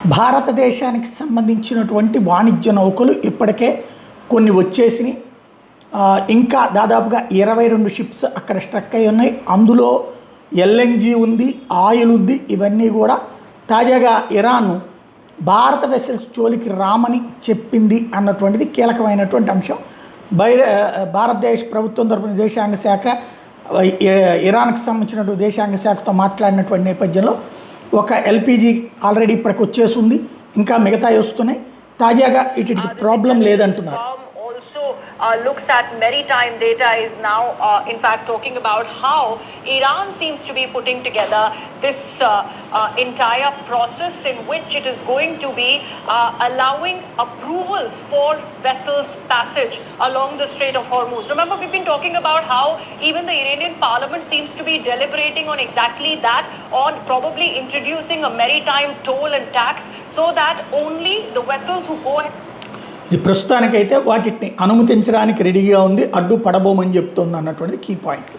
భారతదేశానికి సంబంధించినటువంటి వాణిజ్య నౌకలు ఇప్పటికే కొన్ని వచ్చేసినాయి. ఇంకా దాదాపుగా 22 షిప్స్ అక్కడ స్ట్రక్ అయి ఉన్నాయి. అందులో ఎల్ఎన్జీ ఉంది, ఆయిల్ ఉంది. ఇవన్నీ కూడా తాజాగా ఇరాన్ భారత వెసల్స్ జోలికి రామని చెప్పింది అన్నటువంటిది కీలకమైనటువంటి అంశం. భారతదేశ ప్రభుత్వం తరపున విదేశాంగ శాఖ ఇరాన్కి సంబంధించినటువంటి విదేశాంగ శాఖతో మాట్లాడినటువంటి నేపథ్యంలో ఒక ఎల్పిజి ఆల్రెడీ ఇప్పటికి వచ్చేసింది, ఇంకా మిగతాయి వస్తున్నాయి. తాజాగా ఇటు ప్రాబ్లం లేదంటున్నారు. Also looks at maritime data is now in fact talking about how Iran seems to be putting together this entire process in which it is going to be allowing approvals for vessels passage along the Strait of Hormuz. Remember, we've been talking about how even the Iranian parliament seems to be deliberating on exactly that, on probably introducing a maritime toll and tax so that only the vessels who go ఇది ప్రస్తుతానికైతే వాటిని అనుమతించడానికి రెడీగా ఉంది, అడ్డు పడబోమని చెప్తోంది అన్నటువంటిది key point.